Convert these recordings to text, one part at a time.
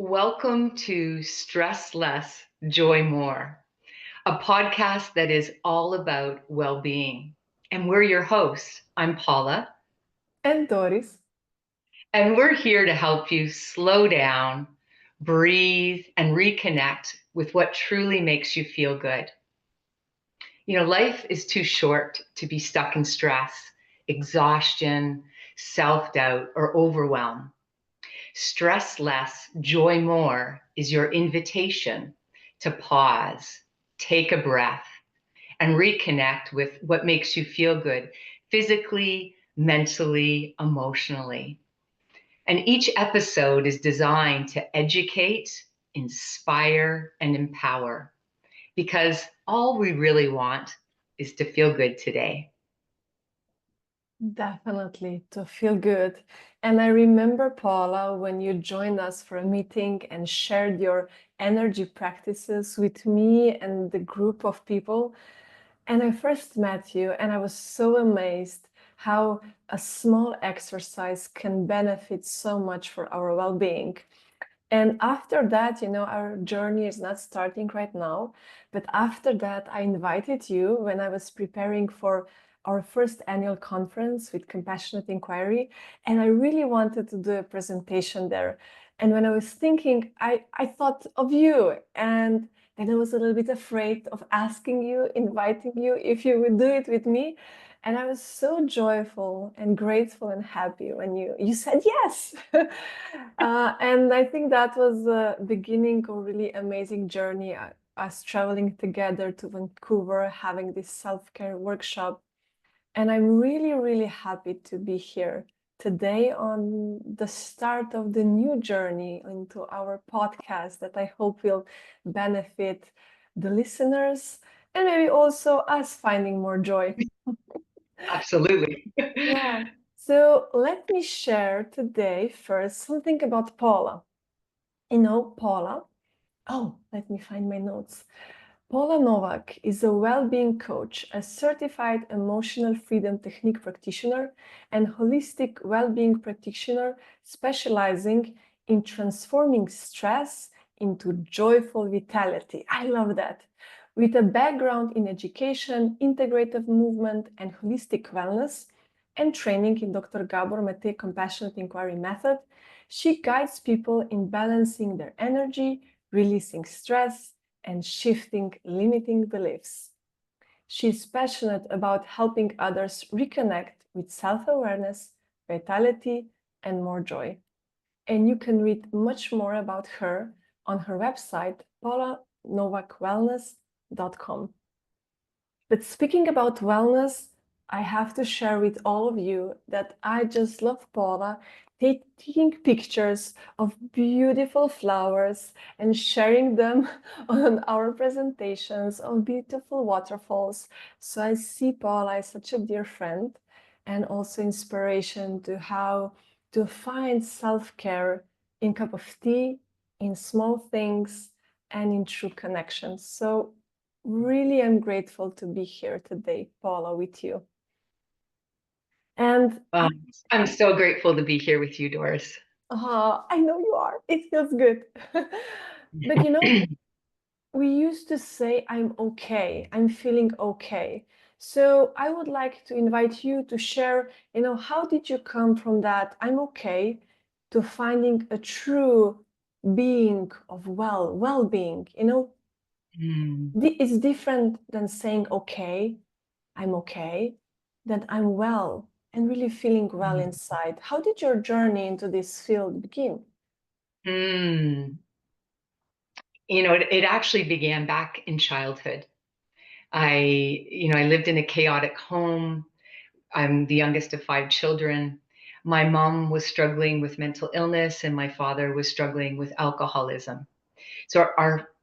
Welcome to Stress Less, Joy More, a podcast that is all about well being. And we're your hosts. I'm Paula, And Doris. and we're here to help you slow down, breathe, and reconnect with what truly makes you feel good. Life is too short to be stuck in stress, exhaustion, self doubt, or overwhelm. Stress less, joy more is your invitation to pause, take a breath, and reconnect with what makes you feel good physically, mentally, emotionally. And each episode is designed to educate, inspire, and empower because all we really want is to feel good today. Definitely to feel good. And I remember, Paula, when you joined us for a meeting and shared your energy practices with me and the group of people. And I first met you, and I was so amazed how a small exercise can benefit so much for our well being. And after that, our journey is not starting right now. But after that, I invited you when I was preparing for our first annual conference with Compassionate Inquiry. And I really wanted to do a presentation there. And when I was thinking, I thought of you. And then I was a little bit afraid of asking you, inviting you, if you would do it with me. And I was so joyful and grateful and happy when you said yes. And I think that was the beginning of a really amazing journey, us traveling together to Vancouver, having this self-care workshop. And I'm really, really happy to be here today on the start of the new journey into our podcast that I hope will benefit the listeners and maybe also us finding more joy. Absolutely. Yeah. So let me share today first something about Paula. Paula. Oh, let me find my notes. Paula Novak is a well-being coach, a certified emotional freedom technique practitioner, and holistic well-being practitioner specializing in transforming stress into joyful vitality. I love that. With a background in education, integrative movement, and holistic wellness, and training in Dr. Gabor Mate Compassionate Inquiry Method, she guides people in balancing their energy, releasing stress, and shifting limiting beliefs. She's passionate about helping others reconnect with self-awareness, vitality, and more joy. And you can read much more about her on her website, paulanovacwellness.com. But speaking about wellness, I have to share with all of you that I just love Paula taking pictures of beautiful flowers and sharing them on our presentations of beautiful waterfalls. So I see Paula as such a dear friend and also inspiration to how to find self-care in cup of tea, in small things, and in true connections. So really am grateful to be here today, Paula, with you. And Um, I'm so grateful to be here with you, Doris. I know you are. It feels good. But we used to say, I'm okay, I'm feeling okay. So I would like to invite you to share, how did you come from that I'm okay to finding a true being of well-being? Mm. It's different than saying, okay, I'm okay, that I'm well and really feeling well inside. How did your journey into this field begin? Mm. It actually began back in childhood. I lived in a chaotic home. I'm the youngest of five children. My mom was struggling with mental illness, and my father was struggling with alcoholism. So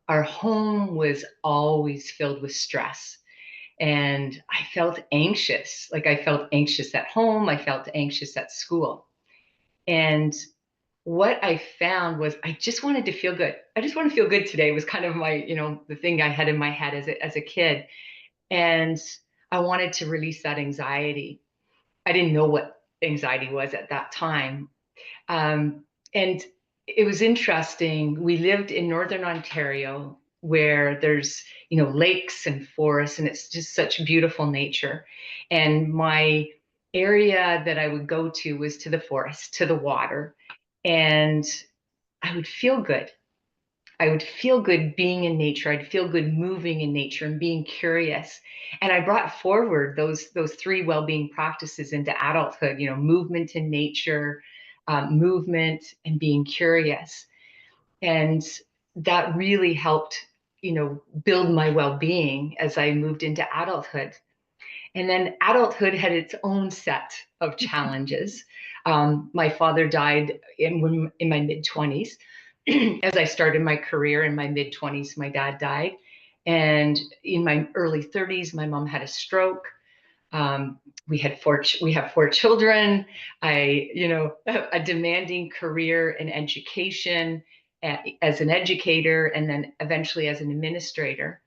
our home was always filled with stress. And I felt anxious. Like I felt anxious at home, I felt anxious at school. And what I found was I just wanted to feel good. I just want to feel good today was kind of my, the thing I had in my head as a kid. And I wanted to release that anxiety. I didn't know what anxiety was at that time. Um, and it was interesting. We lived in Northern Ontario where there's, lakes and forests, and it's just such beautiful nature. And my area that I would go to was to the forest, to the water. And I would feel good. I would feel good being in nature. I'd feel good moving in nature and being curious. And I brought forward those three well-being practices into adulthood, movement in nature, movement and being curious. And that really helped, build my well-being as I moved into adulthood. And then adulthood had its own set of challenges. My father died in my mid 20s. As I started my career in my mid 20s, my dad died. And in my early 30s, my mom had a stroke. We have four children. A demanding career in education as an educator, and then eventually as an administrator.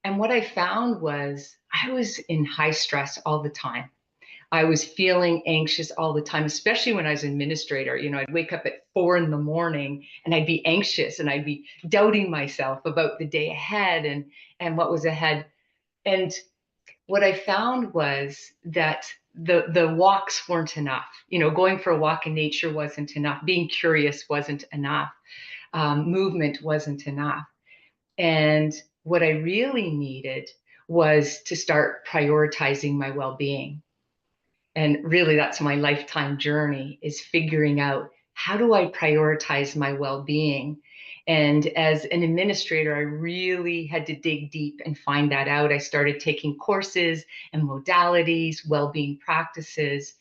And what I found was I was in high stress all the time. I was feeling anxious all the time, especially when I was an administrator. I'd wake up at 4 in the morning and I'd be anxious and I'd be doubting myself about the day ahead and what was ahead. And what I found was that the walks weren't enough. Going for a walk in nature wasn't enough. Being curious wasn't enough. Movement wasn't enough. And what I really needed was to start prioritizing my well-being. And really, that's my lifetime journey, is figuring out, how do I prioritize my well-being? And as an administrator, I really had to dig deep and find that out. I started taking courses and modalities, well-being practices.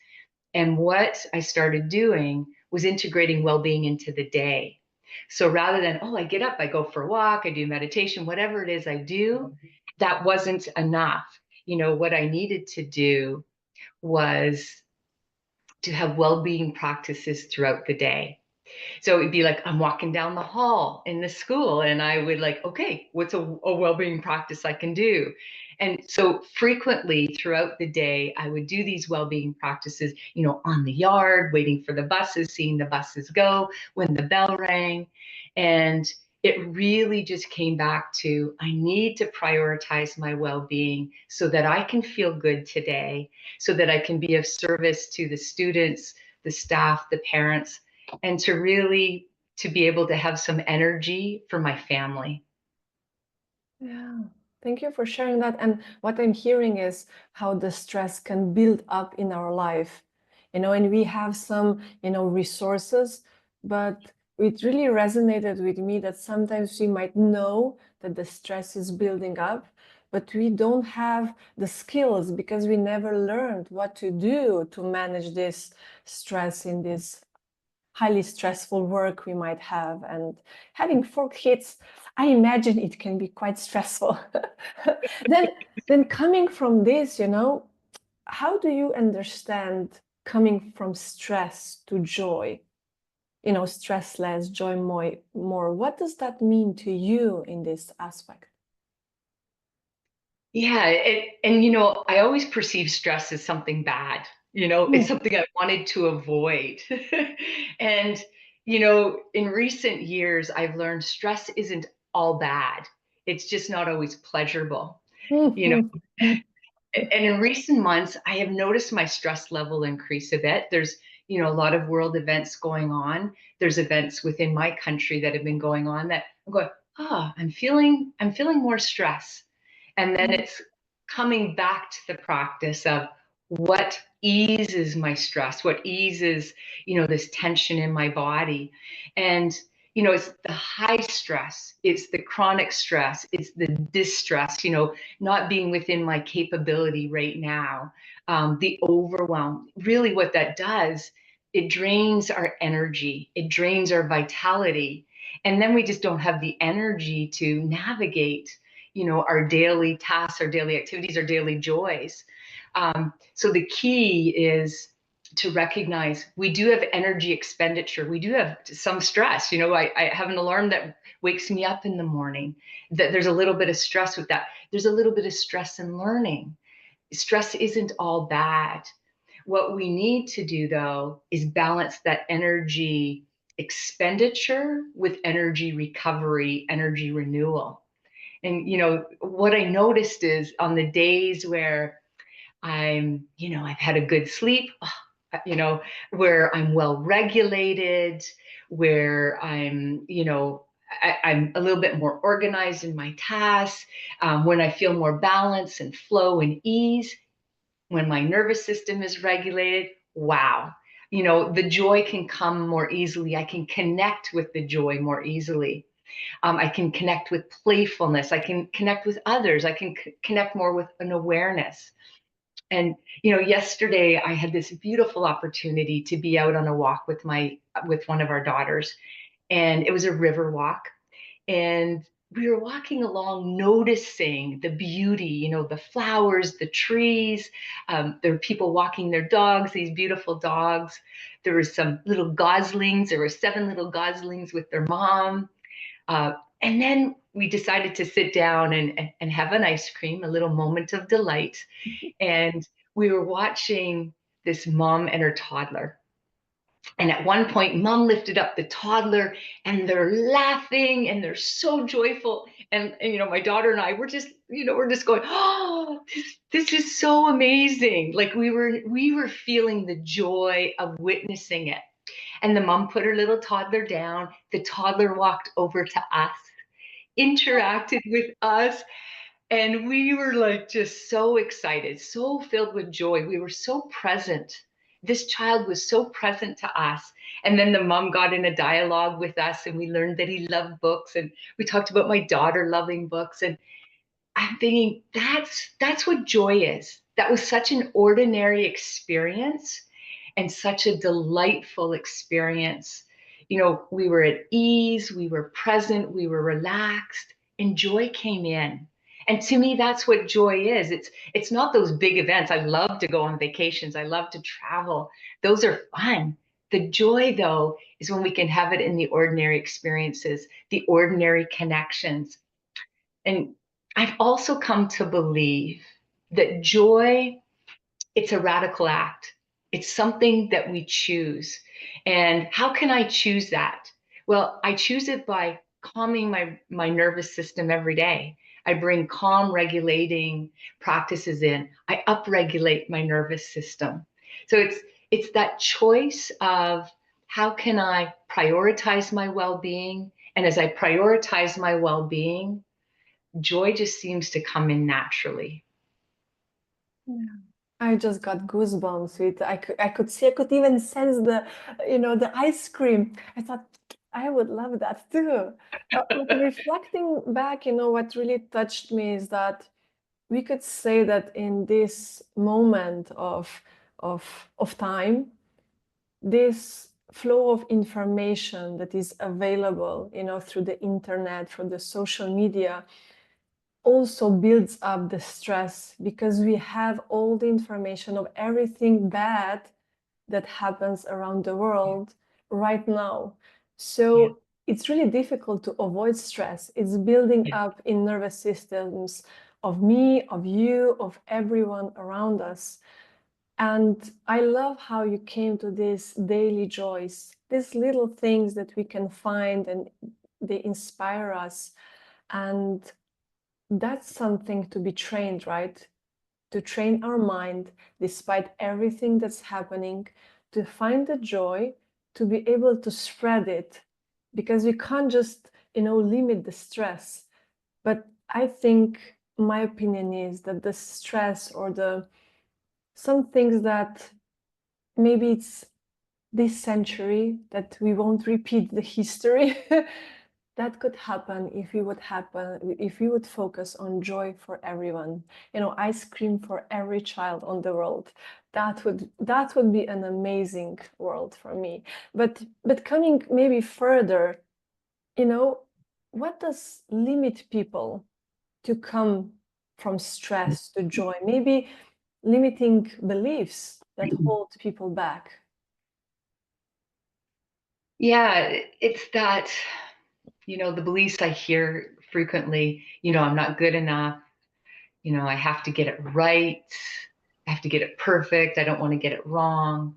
And what I started doing was integrating well-being into the day. So rather than, oh, I get up, I go for a walk, I do meditation, whatever it is I do, that wasn't enough. What I needed to do was to have well-being practices throughout the day. So it'd be like, I'm walking down the hall in the school and I would like, okay, what's a well-being practice I can do? And so frequently throughout the day, I would do these well-being practices, on the yard, waiting for the buses, seeing the buses go, when the bell rang. And it really just came back to, I need to prioritize my well-being so that I can feel good today, so that I can be of service to the students, the staff, the parents, and to be able to have some energy for my family. Yeah, thank you for sharing that. And what I'm hearing is how the stress can build up in our life, and we have some, resources, but it really resonated with me that sometimes we might know that the stress is building up, but we don't have the skills because we never learned what to do to manage this stress in this highly stressful work we might have. And having 4 kids, I imagine it can be quite stressful. then then coming from this, how do you understand coming from stress to joy? Stress less, joy more. What does that mean to you in this aspect? Yeah, I always perceive stress as something bad. It's Mm, something I wanted to avoid. And, in recent years, I've learned stress isn't all bad. It's just not always pleasurable. You know, mhm, and in recent months, I have noticed my stress level increase a bit. There's, a lot of world events going on. There's events within my country that have been going on that I'm going, I'm feeling more stress. And then mm, it's coming back to the practice of what eases my stress, what eases, this tension in my body. And, it's the high stress, it's the chronic stress, it's the distress, not being within my capability right now, the overwhelm. Really, what that does, it drains our energy, it drains our vitality. And then we just don't have the energy to navigate, our daily tasks, our daily activities, our daily joys. So the key is to recognize we do have energy expenditure. We do have some stress. I have an alarm that wakes me up in the morning, that there's a little bit of stress with that. There's a little bit of stress in learning. Stress isn't all bad. What we need to do, though, is balance that energy expenditure with energy recovery, energy renewal. And, what I noticed is on the days where I've had a good sleep, you know, where I'm well regulated, where I'm a little bit more organized in my tasks, when I feel more balance and flow and ease, when my nervous system is regulated, wow, the joy can come more easily. I can connect with the joy more easily. I can connect with playfulness. I can connect with others. I can connect more with an awareness. And yesterday I had this beautiful opportunity to be out on a walk with one of our daughters, and it was a river walk. And we were walking along, noticing the beauty, the flowers, the trees. There were people walking their dogs, these beautiful dogs. There were some little goslings. There were 7 little goslings with their mom. Uh, and then we decided to sit down and have an ice cream, a little moment of delight. And we were watching this mom and her toddler. And at one point, mom lifted up the toddler and they're laughing and they're so joyful. And my daughter and I, we're just going, oh, this is so amazing. Like we were feeling the joy of witnessing it. And the mom put her little toddler down. The toddler walked over to us, interacted with us, and we were like just so excited, so filled with joy. We were so present. This child was so present to us. And then the mom got in a dialogue with us and we learned that he loved books. And we talked about my daughter loving books. And I'm thinking that's what joy is. That was such an ordinary experience and such a delightful experience. We were at ease, we were present, we were relaxed, and joy came in. And to me, that's what joy is. It's not those big events. I love to go on vacations. I love to travel. Those are fun. The joy, though, is when we can have it in the ordinary experiences, the ordinary connections. And I've also come to believe that joy, it's a radical act. It's something that we choose. And how can I choose that? Well, I choose it by calming my nervous system every day. I bring calm regulating practices in. I upregulate my nervous system. So it's that choice of how can I prioritize my well-being? And as I prioritize my well-being, joy just seems to come in naturally. Yeah. I just got goosebumps with I could see, I could even sense the ice cream. I thought I would love that too. But reflecting back, what really touched me is that we could say that in this moment of time, this flow of information that is available, through the internet, through the social media, also builds up the stress because we have all the information of everything bad that happens around the world right now. Yeah. So it's really difficult to avoid stress. It's building Yeah. up in nervous systems of me, of you, of everyone around us. And I love how you came to these daily joys, these little things that we can find and they inspire us. And that's something to be trained, right? To train our mind despite everything that's happening, to find the joy, to be able to spread it, because we can't just, limit the stress. But I think my opinion is that the stress or some things that maybe it's this century that we won't repeat the history. That could happen if we would focus on joy for everyone, ice cream for every child on the world. That would be an amazing world for me. But coming maybe further, what does limit people to come from stress to joy? Maybe limiting beliefs that hold people back. Yeah, it's that, the beliefs I hear frequently, I'm not good enough, I have to get it right, I have to get it perfect, I don't want to get it wrong.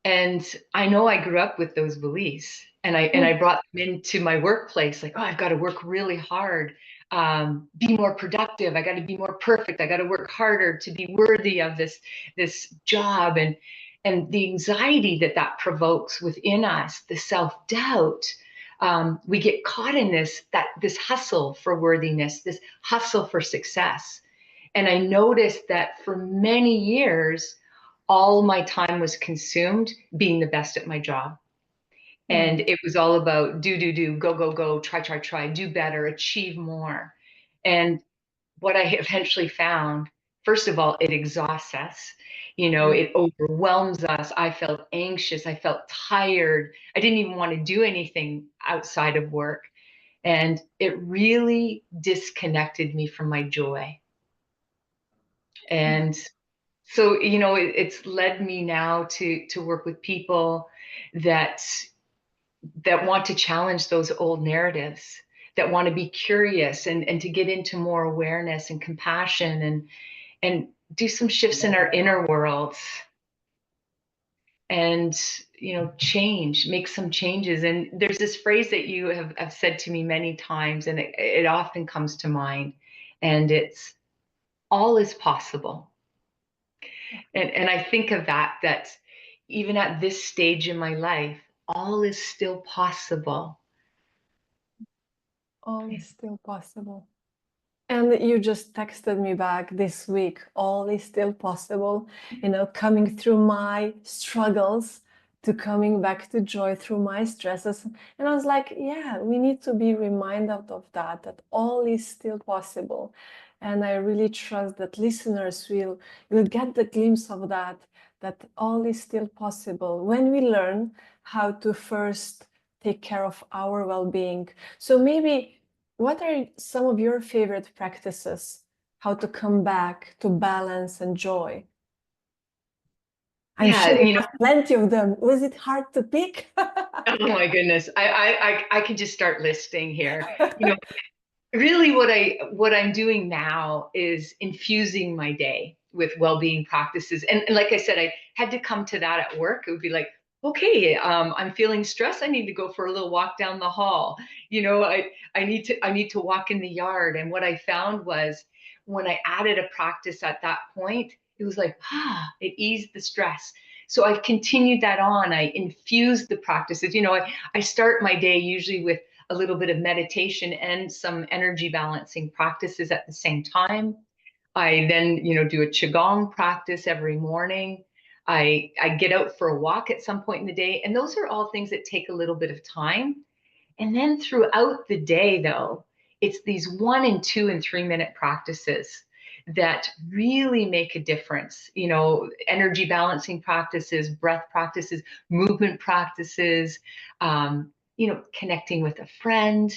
And I know I grew up with those beliefs, and I Mm, brought them into my workplace, like, oh, I've got to work really hard, be more productive. I got to be more perfect. I got to work harder to be worthy of this job, and the anxiety that that provokes within us, the self-doubt. We get caught in this hustle for worthiness, this hustle for success. And I noticed that for many years, all my time was consumed being the best at my job. And mm, it was all about do, go, go, go, try, do better, achieve more. And what I eventually found, first of all, it exhausts us. mm. It overwhelms us. I felt anxious. I felt tired. I didn't even want to do anything outside of work. And it really disconnected me from my joy. Yeah. And so, it's led me now to work with people that that want to challenge those old narratives, that want to be curious and to get into more awareness and compassion and do some shifts in our inner worlds and change, make some changes. And there's this phrase that you have said to me many times, and it often comes to mind, and it's all is possible. And I think of that even at this stage in my life, all is still possible. All is still possible. And you just texted me back this week. All is still possible, coming through my struggles to coming back to joy through my stresses. And I was like, yeah, we need to be reminded of that all is still possible. And I really trust that listeners will get the glimpse of that all is still possible when we learn how to first take care of our well-being. So maybe what are some of your favorite practices? How to come back to balance and joy? I'm Yeah, sure you have plenty of them. Was it hard to pick? oh my goodness. I can just start listing here. Really what I'm doing now is infusing my day with well-being practices. And like I said, I had to come to that at work. It would be like, okay, I'm feeling stressed. I need to go for a little walk down the hall. I need to walk in the yard. And what I found was when I added a practice at that point, it was like, it eased the stress. So I've continued that on. I infused the practices. I start my day usually with a little bit of meditation and some energy balancing practices at the same time. I then, do a qigong practice every morning. I get out for a walk at some point in the day, and those are all things that take a little bit of time. And then throughout the day, though, it's these 1 and 2 and 3 minute practices that really make a difference. Energy balancing practices, breath practices, movement practices, connecting with a friend.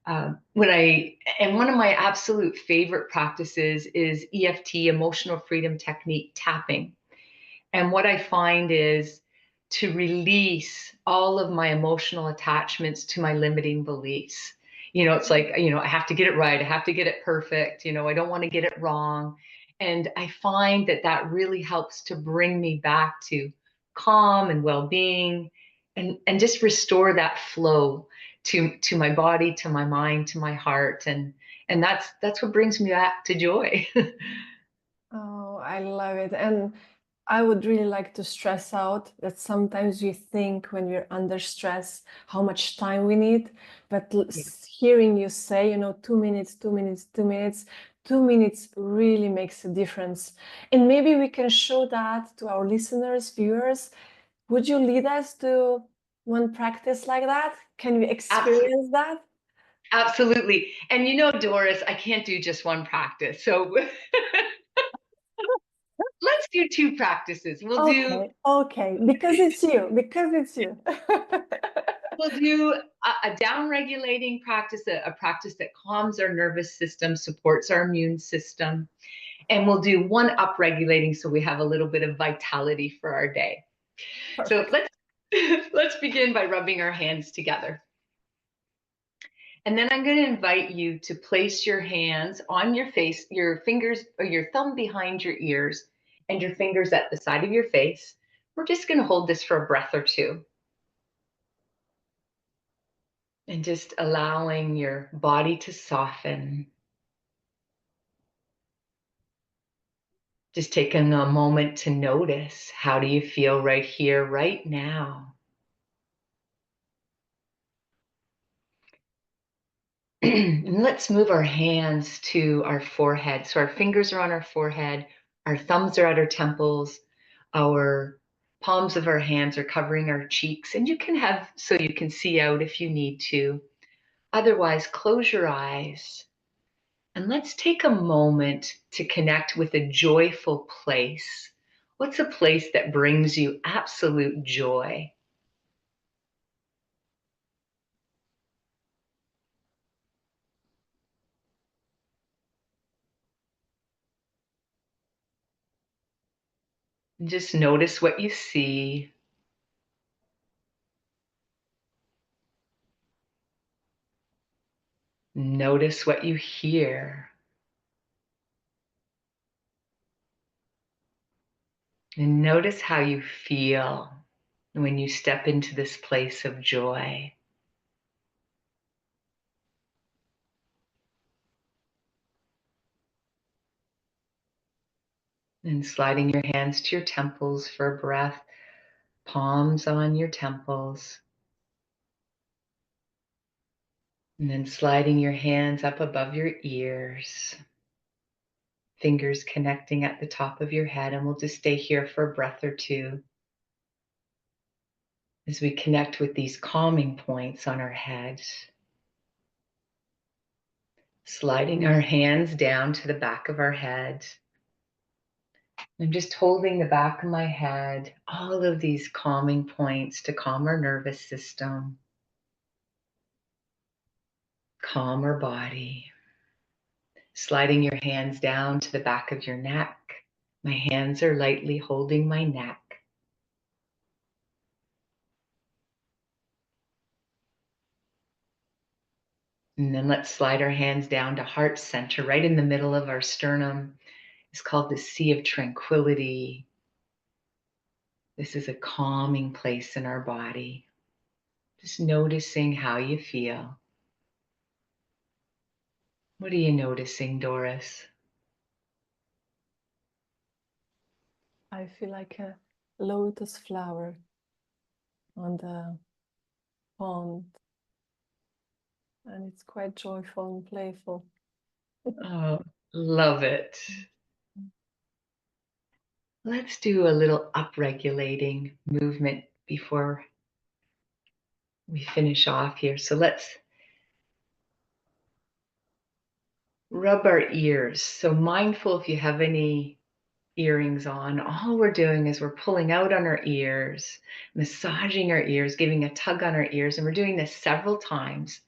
And one of my absolute favorite practices is EFT, emotional freedom technique tapping. And what I find is to release all of my emotional attachments to my limiting beliefs. It's like, I have to get it right. I have to get it perfect. I don't want to get it wrong. And I find that really helps to bring me back to calm and well-being and just restore that flow to my body, to my mind, to my heart. And that's what brings me back to joy. Oh, I love it. And I would really like to stress out that sometimes we think when we're under stress how much time we need, but Yeah. hearing you say, 2 minutes, 2 minutes, 2 minutes, 2 minutes really makes a difference. And maybe we can show that to our listeners, viewers. Would you lead us to one practice like that? Can we Absolutely. experience that? Absolutely. And Doris, I can't do just one practice. So let's do two practices. We'll do Okay, okay, because it's you, because it's you. we'll do a down regulating practice, a practice that calms our nervous system, supports our immune system, and we'll do one up regulating so we have a little bit of vitality for our day. So Perfect. let's begin by rubbing our hands together. And then I'm going to invite you to place your hands on your face, your fingers or your thumb behind your ears, and your fingers at the side of your face. We're just going to hold this for a breath or two. And just allowing your body to soften. Just taking a moment to notice, how do you feel right here, right now? And let's move our hands to our forehead. So our fingers are on our forehead, our thumbs are at our temples, our palms of our hands are covering our cheeks. And you can have, so you can see out if you need to. Otherwise, close your eyes. And let's take a moment to connect with a joyful place. What's a place that brings you absolute joy? And just notice what you see. Notice what you hear. And notice how you feel when you step into this place of joy. And sliding your hands to your temples for a breath, palms on your temples. And then sliding your hands up above your ears, fingers connecting at the top of your head. And we'll just stay here for a breath or two as we connect with these calming points on our head. Sliding our hands down to the back of our head. I'm just holding the back of my head, all of these calming points to calm our nervous system, calm our body. Sliding your hands down to the back of your neck. My hands are lightly holding my neck. And then let's slide our hands down to heart center, right in the middle of our sternum. It's called the Sea of Tranquility. This is a calming place in our body. Just noticing how you feel. What are you noticing, Doris? I feel like a lotus flower on the pond, and it's quite joyful and playful. Oh, love it. Let's do a little upregulating movement before we finish off here. So let's rub our ears. So mindful if you have any earrings on, all we're doing is we're pulling out on our ears, massaging our ears, giving a tug on our ears, and we're doing this several times.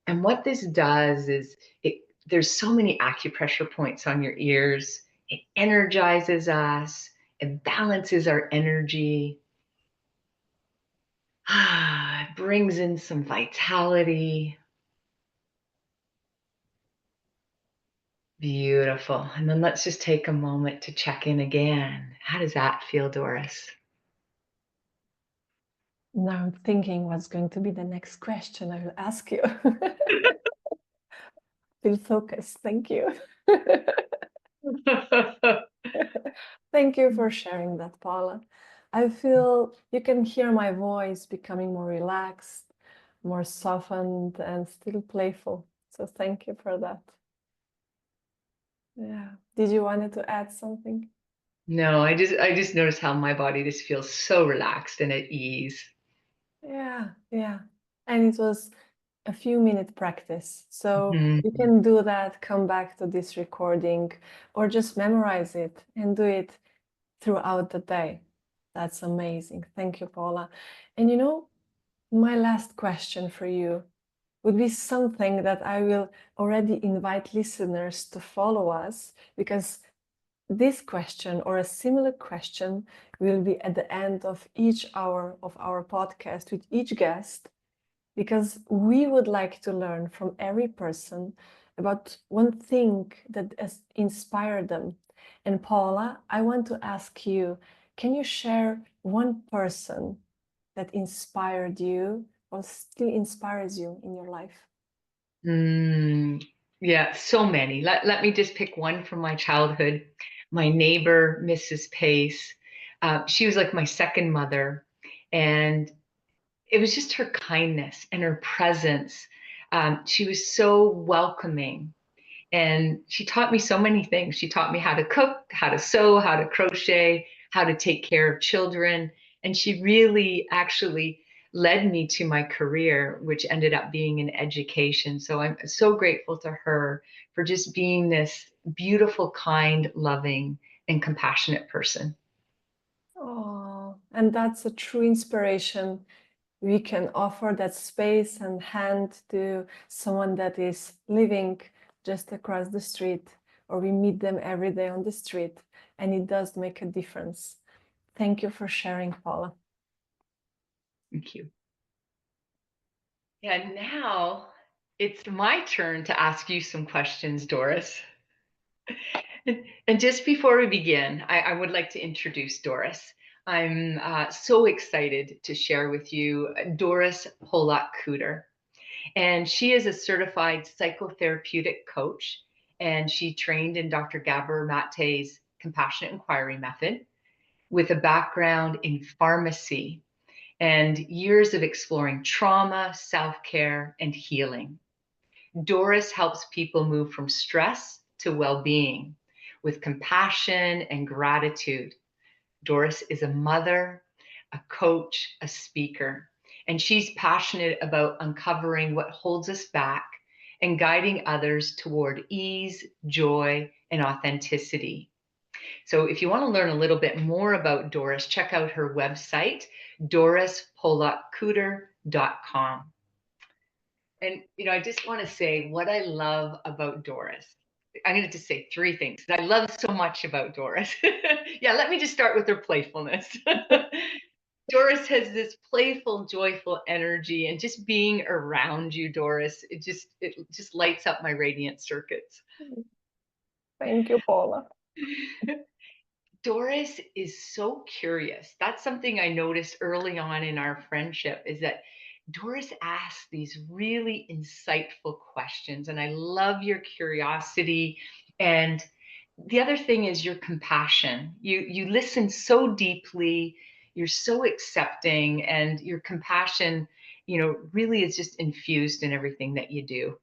And what this does is there's so many acupressure points on your ears. It energizes us, it balances our energy. It brings in some vitality. Beautiful. And then let's just take a moment to check in again. How does that feel, Doris? Now I'm thinking what's going to be the next question I will ask you. Feel focused. Thank you. Thank you for sharing that, Paula. I feel you can hear my voice becoming more relaxed, more softened, and still playful. So thank you for that. Yeah. Did you wanted to add something? No, I just noticed how my body just feels so relaxed and at ease. Yeah, yeah. And it was a few minute practice. So you Mhm. can do that, come back to this recording, or just memorize it and do it throughout the day. That's amazing. Thank you, Paula. And you know, my last question for you would be something that I will already invite listeners to follow us, because this question or a similar question will be at the end of each hour of our podcast with each guest, because we would like to learn from every person about one thing that has inspired them. And Paula, I want to ask you, Can you share one person that inspired you or still inspires you in your life? Mm, yeah, so many. Let me just pick one from my childhood. My neighbor, Mrs. Pace. She was like my second mother. And it was just her kindness and her presence. She was so welcoming. And she taught me so many things. She taught me how to cook, how to sew, how to crochet, how to take care of children. And she really actually led me to my career, which ended up being in education. So I'm so grateful to her for just being this beautiful, kind, loving, and compassionate person. Oh, and that's a true inspiration. We can offer that space and hand to someone that is living just across the street, or we meet them every day on the street, and it does make a difference. Thank you for sharing, Paula. Thank you. Yeah, now it's my turn to ask you some questions, Doris. And just before we begin, I would like to introduce Doris. I'm so excited to share with you Doris Polak-Kuder. And she is a certified psychotherapeutic coach, and she trained in Dr. Gabor Mate's compassionate inquiry method with a background in pharmacy and years of exploring trauma, self-care, and healing. Doris helps people move from stress to well being with compassion and gratitude. Doris is a mother, a coach, a speaker, and she's passionate about uncovering what holds us back and guiding others toward ease, joy, and authenticity. So, if you want to learn a little bit more about Doris, check out her website, dorispolakkuder.com. And I just want to say what I love about Doris. I'm going to just say three things that I love so much about Doris. Yeah, let me just start with her playfulness. Doris has this playful, joyful energy, and just being around you, Doris, it just lights up my radiant circuits. Thank you, Paula. Doris is so curious. That's something I noticed early on in our friendship is that Doris asks these really insightful questions, and I love your curiosity. And the other thing is your compassion. You listen so deeply, you're so accepting, and your compassion, really is just infused in everything that you do.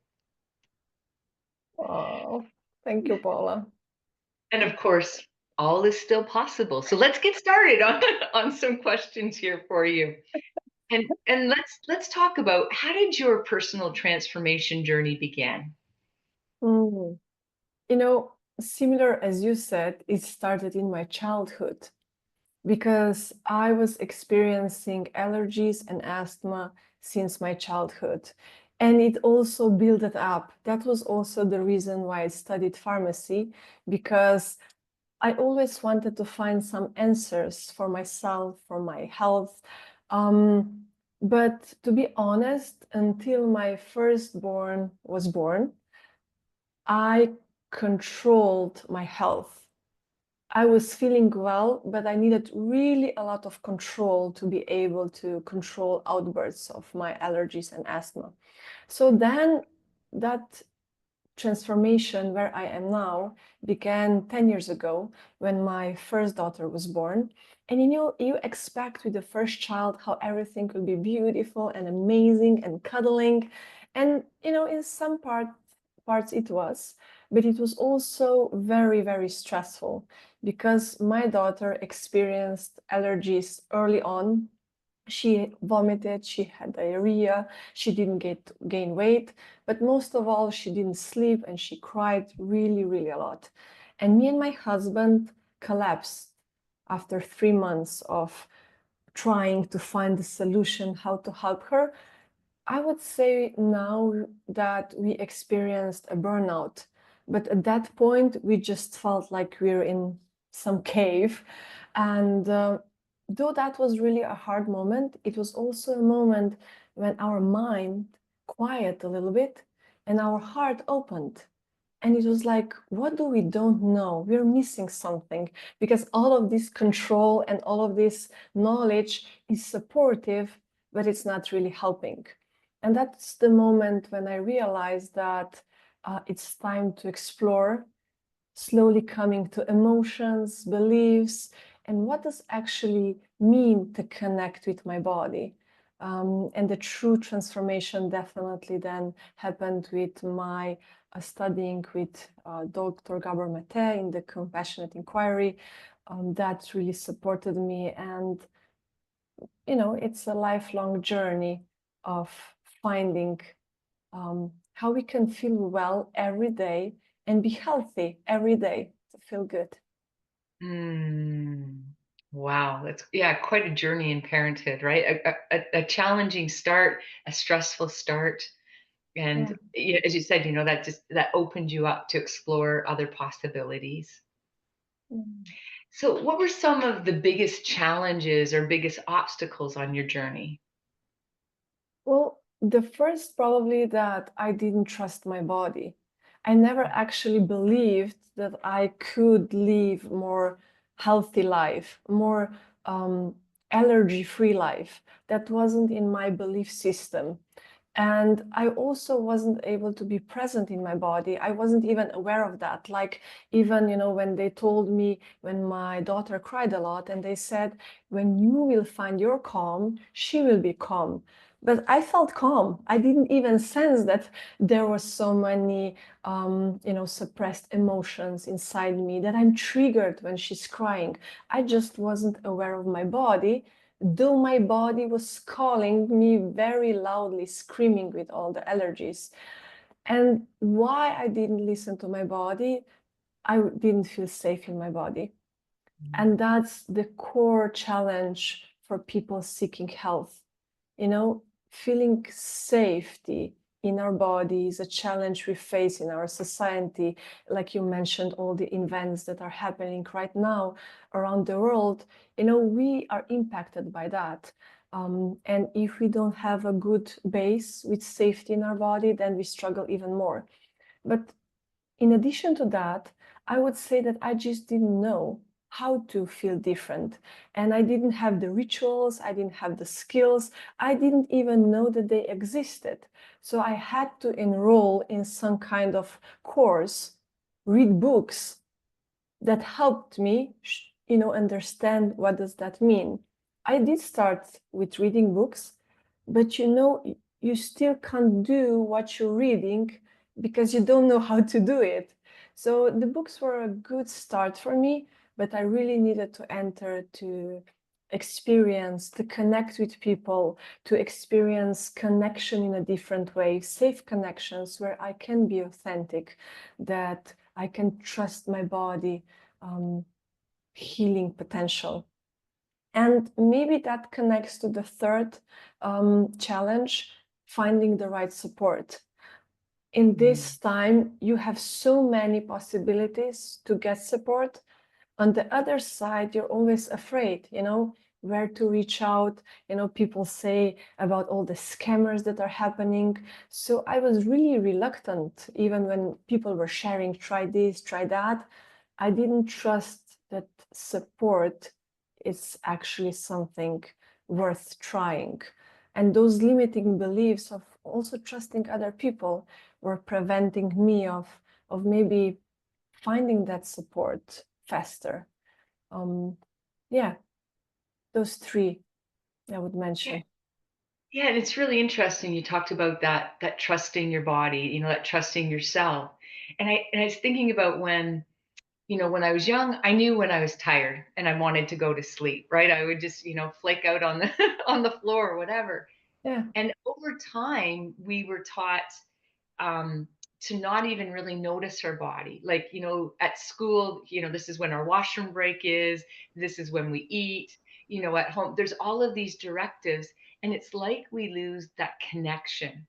Oh, thank you, Paula. And of course, all is still possible. So let's get started on on some questions here for you. And let's talk about how did your personal transformation journey begin? Mm. You know, similar as you said, it started in my childhood because I was experiencing allergies and asthma since my childhood. And it also built it up. That was also the reason why I studied pharmacy, because I always wanted to find some answers for myself, for my health. Um, but to be honest, until my firstborn was born, I controlled my health. I was feeling well, but I needed really a lot of control to be able to control outbursts of my allergies and asthma. So then that transformation where I am now began 10 years ago when my first daughter was born. And you expect with the first child how everything will be beautiful and amazing and cuddling. And in some parts it was, but it was also very, very stressful because my daughter experienced allergies early on. She vomited, she had diarrhea, she didn't gain weight, but most of all, she didn't sleep and she cried really, really a lot. And me and my husband collapsed after 3 months of trying to find the solution, how to help her. I would say now that we experienced a burnout, but at that point, we just felt like we are in some cave. And though that was really a hard moment, it was also a moment when our mind quieted a little bit and our heart opened. And it was like, what do we don't know? We're missing something because all of this control and all of this knowledge is supportive, but it's not really helping. And that's the moment when I realized that it's time to explore, slowly coming to emotions, beliefs, and what does actually mean to connect with my body. And the true transformation definitely then happened with my studying with Dr. Gabor Mate in the Compassionate Inquiry. That really supported me. And, you know, it's a lifelong journey of finding how we can feel well every day and be healthy every day to feel good. Mm. Wow, that's yeah, quite a journey in parenthood, right? A challenging start, a stressful start, Yeah. and yeah, as you said, that just that opened you up to explore other possibilities. Mm. So, what were some of the biggest challenges or biggest obstacles on your journey? Well, the first probably that I didn't trust my body. I never actually believed that I could live more healthy life, more allergy-free life. That wasn't in my belief system. And I also wasn't able to be present in my body. I wasn't even aware of that. Like, even, when they told me, when my daughter cried a lot, and they said, when you will find your calm, she will be calm. But I felt calm. I didn't even sense that there were so many, suppressed emotions inside me that I'm triggered when she's crying. I just wasn't aware of my body, though my body was calling me very loudly, screaming with all the allergies. And why I didn't listen to my body, I didn't feel safe in my body. And that's the core challenge for people seeking health. Feeling safety in our body is a challenge we face in our society. Like you mentioned, all the events that are happening right now around the world, we are impacted by that. And if we don't have a good base with safety in our body, then we struggle even more. But in addition to that, I would say that I just didn't know how to feel different. And I didn't have the rituals, I didn't have the skills, I didn't even know that they existed. So I had to enroll in some kind of course, read books that helped me, understand what does that mean. I did start with reading books, but you still can't do what you're reading because you don't know how to do it. So the books were a good start for me, but I really needed to enter to experience, to connect with people, to experience connection in a different way, safe connections where I can be authentic, that I can trust my body, healing potential. And maybe that connects to the third challenge, finding the right support. In Mm. this time, you have so many possibilities to get support. On the other side, you're always afraid, where to reach out. People say about all the scammers that are happening. So I was really reluctant, even when people were sharing, try this, try that. I didn't trust that support is actually something worth trying. And those limiting beliefs of also trusting other people were preventing me of maybe finding that support faster. Yeah, those three I would Yeah, mention. yeah, and it's really interesting. You talked about that trusting your body, that trusting yourself. And I was thinking about when I was young, I knew when I was tired and I wanted to go to sleep, right? I would just, flake out on the on the floor or whatever. Yeah, And over time, we were taught to not even really notice our body. Like, at school, this is when our washroom break is, this is when we eat, at home. There's all of these directives. And it's like we lose that connection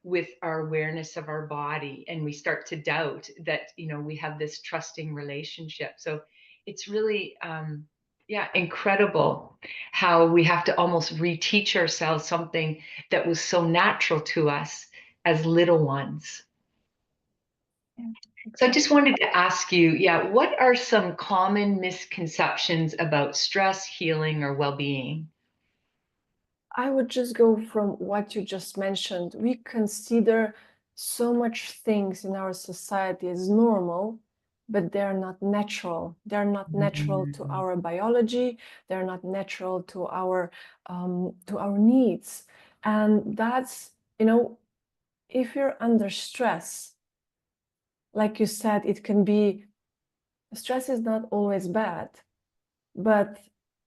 with our awareness of our body and we start to doubt that we have this trusting relationship. So it's really yeah, incredible how we have to almost reteach ourselves something that was so natural to us as little ones. yeah. So I just wanted to ask you, yeah, what are some common misconceptions about stress, healing, or well-being? I would just go from what you just mentioned. We consider so much things in our society as normal, but they're not natural. They're not natural to Mm, our biology. They're not natural to our needs. And that's, if you're under stress, like you said, it can be stress is not always bad, but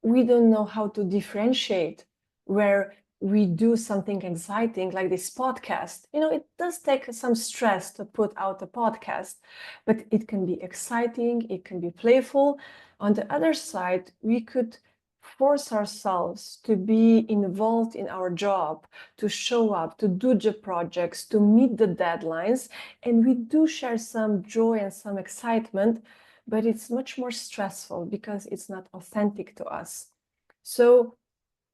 we don't know how to differentiate where we do something exciting like this podcast. It does take some stress to put out a podcast, but it can be exciting, it can be playful. On the other side, we could force ourselves to be involved in our job, to show up, to do the projects, to meet the deadlines, and we do share some joy and some excitement, but it's much more stressful because it's not authentic to us. So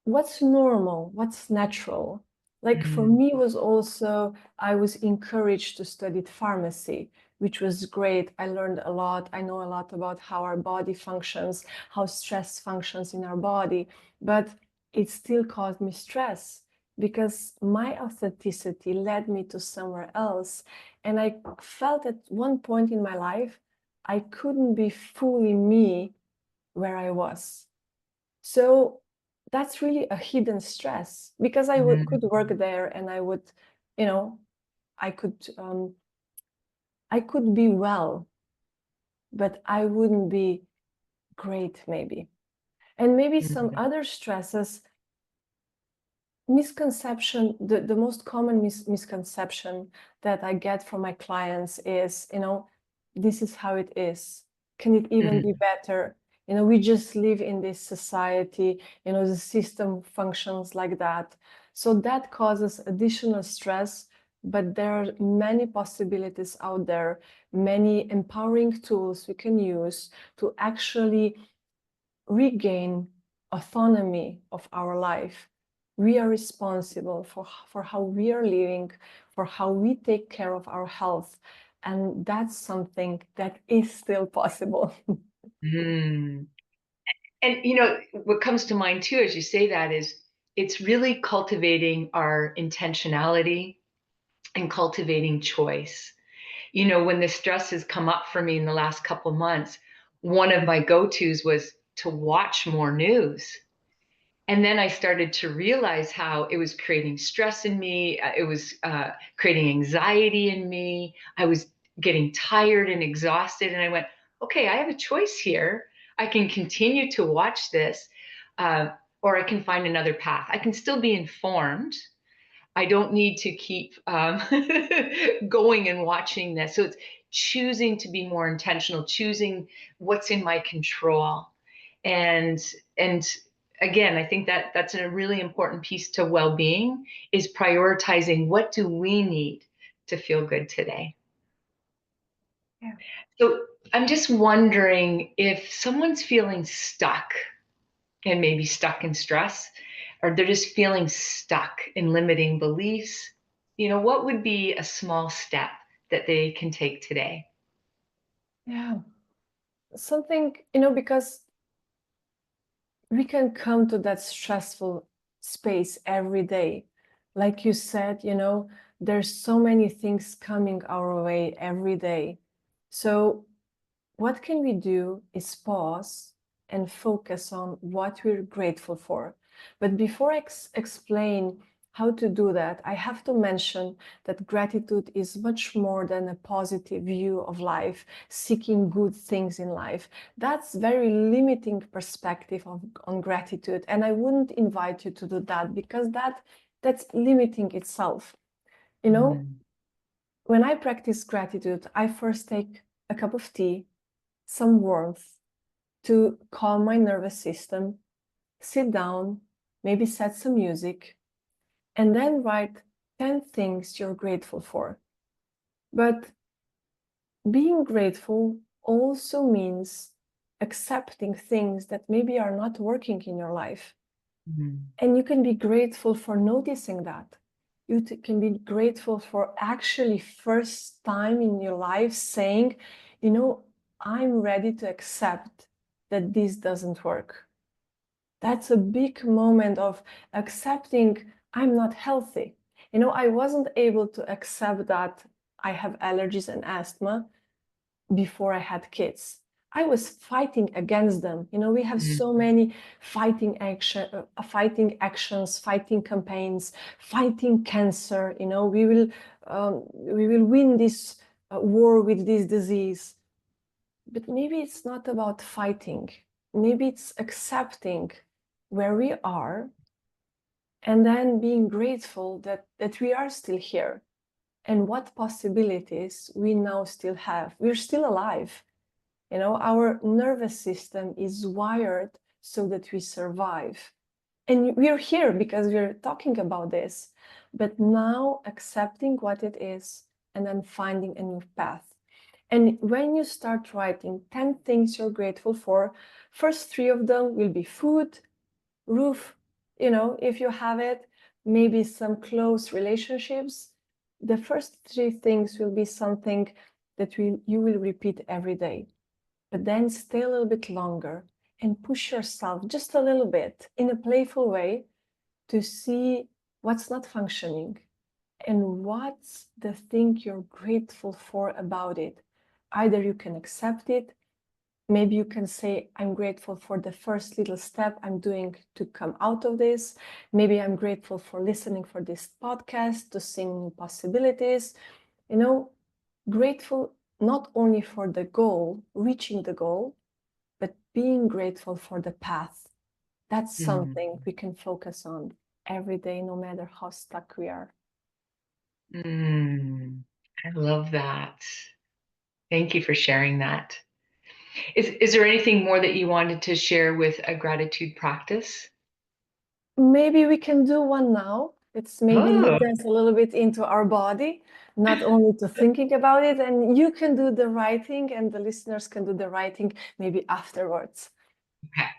what's normal, what's natural? Like for mm, me was also, I was encouraged to study pharmacy, which was great. I learned a lot. I know a lot about how our body functions, how stress functions in our body, but it still caused me stress because my authenticity led me to somewhere else. And I felt at one point in my life, I couldn't be fully me where I was. So that's really a hidden stress because could work mm, there and I would, you know, I could I could be well, but I wouldn't be great maybe. And maybe some mm, other stresses, misconception, the most common misconception that I get from my clients is, this is how it is. Can it even be mm, better? We just live in this society, the system functions like that. So that causes additional stress, but there are many possibilities out there, many empowering tools we can use to actually regain autonomy of our life. We are responsible for how we are living, for how we take care of our health. And that's something that is still possible. mm. And what comes to mind too, as you say that, is it's really cultivating our intentionality and cultivating choice. When the stress has come up for me in the last couple months, one of my go-tos was to watch more news. And then I started to realize how it was creating stress in me. It was creating anxiety in me. I was getting tired and exhausted. And I went, okay, I have a choice here. I can continue to watch this, uh, or I can find another path. I can still be informed. I don't need to keep going and watching this. So it's choosing to be more intentional, choosing what's in my control. And and again, I think that that's a really important piece to well-being, is prioritizing what do we need to feel good today. Yeah. So I'm just wondering, if someone's feeling stuck and maybe stuck in stress, or they're just feeling stuck in limiting beliefs, what would be a small step that they can take today? Yeah. Something, because we can come to that stressful space every day. Like you said, there's so many things coming our way every day. So what can we do is pause and focus on what we're grateful for. But before I explain how to do that, I have to mention that gratitude is much more than a positive view of life, seeking good things in life. That's very limiting perspective on gratitude. And I wouldn't invite you to do that because that's limiting itself. You know, Mm, when I practice gratitude, I first take a cup of tea, some warmth to calm my nervous system, sit down, maybe set some music, and then write 10 things you're grateful for. But being grateful also means accepting things that maybe are not working in your life. mm, And you can be grateful for noticing that. You can be grateful for actually first time in your life saying, you know, I'm ready to accept that this doesn't work. That's a big moment of accepting I'm not healthy. You know, I wasn't able to accept that I have allergies and asthma before I had kids. I was fighting against them. You know, we have so many fighting actions, fighting campaigns, fighting cancer. You know, we will win this war with this disease. But maybe it's not about fighting. Maybe it's accepting where we are and then being grateful that we are still here and what possibilities we now still have. We're still alive. You know, our nervous system is wired so that we survive. And we're here because we're talking about this. But now accepting what it is and then finding a new path. And when you start writing 10 things you're grateful for, first 3 of them will be food, roof, you know, if you have it, maybe some close relationships. The first 3 things will be something that you will repeat every day. But then stay a little bit longer and push yourself just a little bit in a playful way to see what's not functioning and what's the thing you're grateful for about it. Either you can accept it, maybe you can say, I'm grateful for the first little step I'm doing to come out of this. Maybe I'm grateful for listening for this podcast, to see new possibilities. You know, grateful not only for the goal, reaching the goal, but being grateful for the path. That's something we can focus on every day, no matter how stuck we are. I love that. Thank you for sharing that. Is there anything more that you wanted to share with a gratitude practice? Maybe we can do one now. It's maybe Oh, lead us a little bit into our body, not only to thinking about it. And you can do the writing, and the listeners can do the writing maybe afterwards. okay.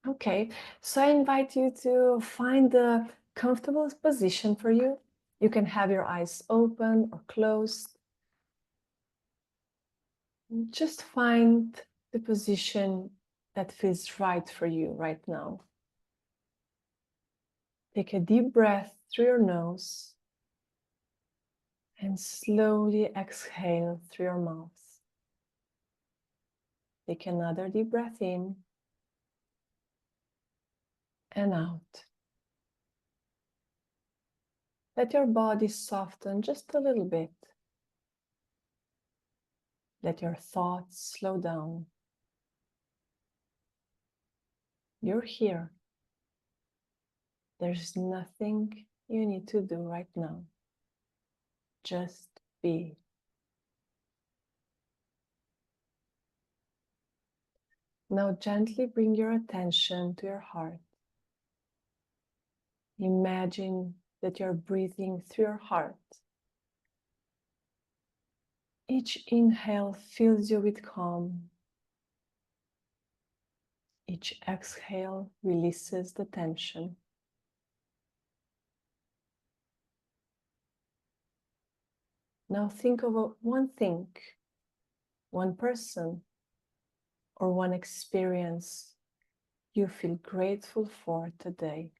Okay, so I invite you to find a comfortable position for you. You can have your eyes open or closed. Just find the position that feels right for you right now. Take a deep breath through your nose and slowly exhale through your mouth. Take another deep breath in and out. Let your body soften just a little bit. Let your thoughts slow down. You're here. There's nothing you need to do right now. Just be. Now gently bring your attention to your heart. Imagine that you're breathing through your heart. Each inhale fills you with calm. Each exhale releases the tension. Now think of one thing, one person, or one experience you feel grateful for today.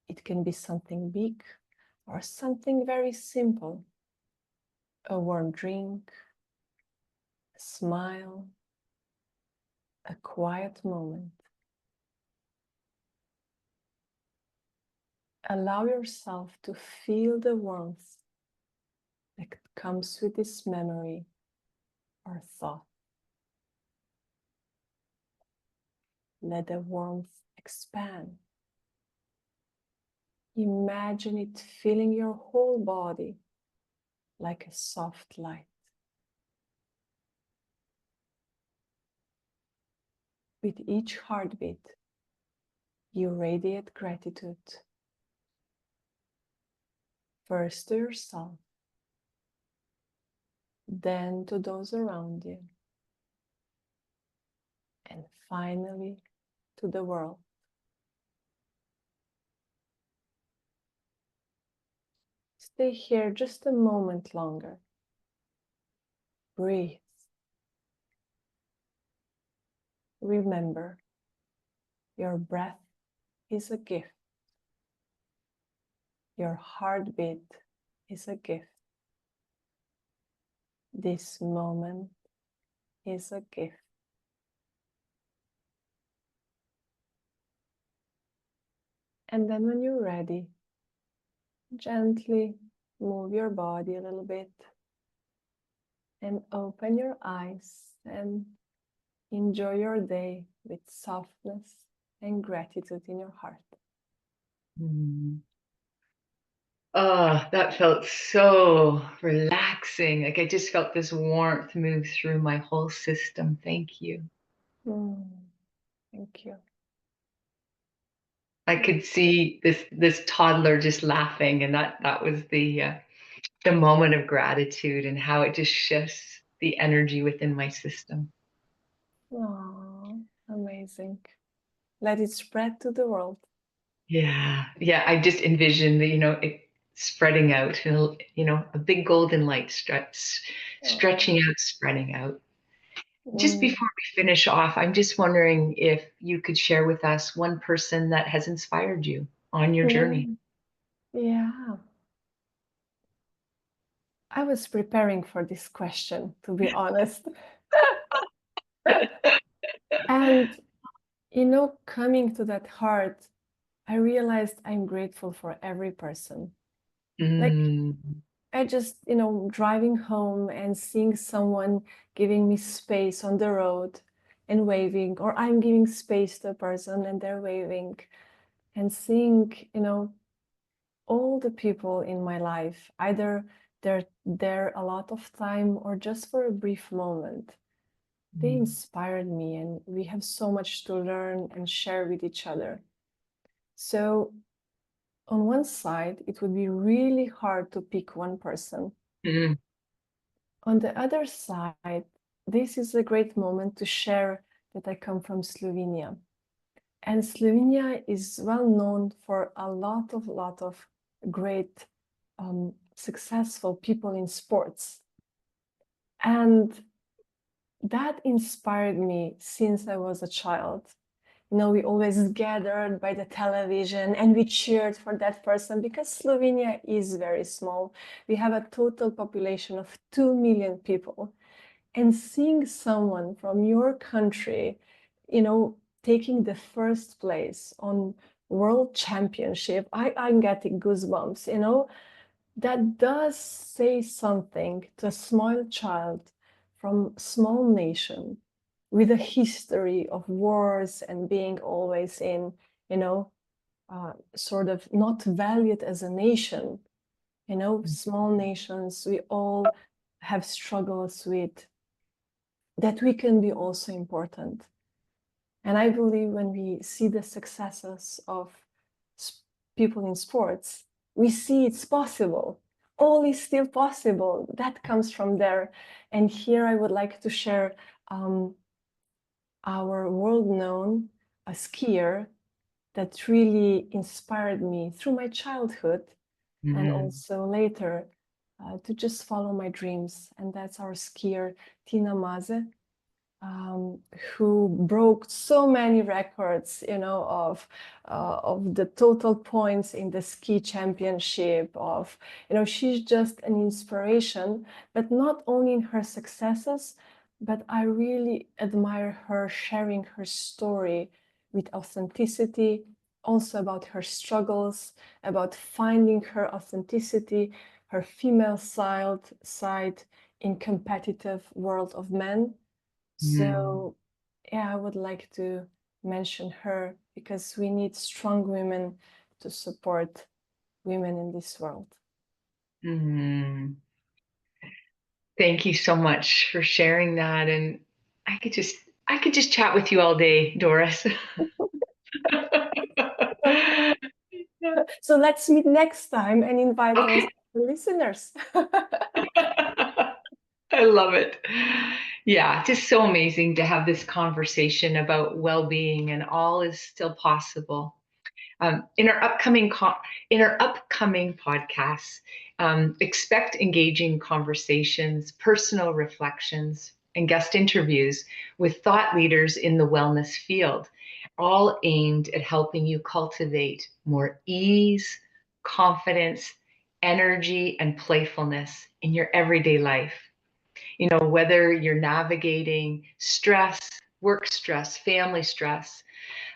It can be something big or something very simple. A warm drink, a smile, a quiet moment. Allow yourself to feel the warmth that comes with this memory or thought. Let the warmth expand. Imagine it filling your whole body like a soft light. With each heartbeat, you radiate gratitude. First to yourself, then to those around you, and finally to the world. stay here just a moment longer. Breathe. Remember, your breath is a gift. Your heartbeat is a gift. This moment is a gift. And then when you're ready, gently move your body a little bit and open your eyes and enjoy your day with softness and gratitude in your heart. Mm. Oh, that felt so relaxing. Like I just felt this warmth move through my whole system. Thank you. Thank you. I could see this toddler just laughing, and that was the moment of gratitude and how it just shifts the energy within my system. Oh, amazing. Let it spread to the world. Yeah, yeah. I just envisioned it spreading out, a big golden light Oh. stretching out, spreading out. Just Mm. before we finish off, I'm just wondering if you could share with us one person that has inspired you on your journey. Mm. Yeah. I was preparing for this question, to be honest. And, coming to that heart, I realized I'm grateful for every person. Like, Mm, I just, driving home and seeing someone giving me space on the road and waving, or I'm giving space to a person and they're waving, and seeing, all the people in my life, either they're there a lot of time or just for a brief moment. They mm, inspired me, and we have so much to learn and share with each other. So, on one side, it would be really hard to pick one person. mm, On the other side, this is a great moment to share that I come from Slovenia. And Slovenia is well known for a lot of great, successful people in sports. And that inspired me since I was a child. We always gathered by the television and we cheered for that person because Slovenia is very small. We have a total population of 2 million people. And seeing someone from your country, taking the first place on world championship, I'm getting goosebumps, that does say something to a small child from small nation with a history of wars and being always in, sort of not valued as a nation. Small nations, we all have struggles with that we can be also important. And I believe when we see the successes of people in sports, we see it's possible. All is still possible. That comes from there. And here I would like to share our world-known skier that really inspired me through my childhood and mm, also later to just follow my dreams. And that's our skier, Tina Maze, who broke so many records, of the total points in the ski championship. She's just an inspiration, but not only in her successes, but I really admire her sharing her story with authenticity, also about her struggles, about finding her authenticity, her female side in competitive world of men. mm, So, yeah, I would like to mention her because we need strong women to support women in this world. mm. Thank you so much for sharing that. And I could just I could just chat with you all day, Doris. So let's meet next time and invite also Okay. the listeners. I love it. Yeah, just so amazing to have this conversation about well-being, and all is still possible. In our upcoming podcasts, expect engaging conversations, personal reflections, and guest interviews with thought leaders in the wellness field, all aimed at helping you cultivate more ease, confidence, energy, and playfulness in your everyday life. You know, whether you're navigating stress, work stress, family stress,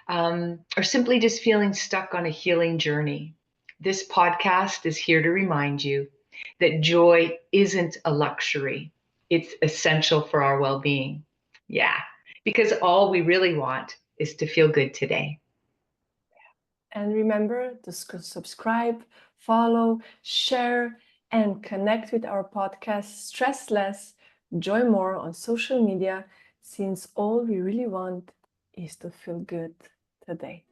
or simply just feeling stuck on a healing journey, this podcast is here to remind you that joy isn't a luxury, it's essential for our well being. Yeah, because all we really want is to feel good today. And remember to subscribe, follow, share, and connect with our podcast Stress Less, Joy More on social media, since all we really want is to feel good today.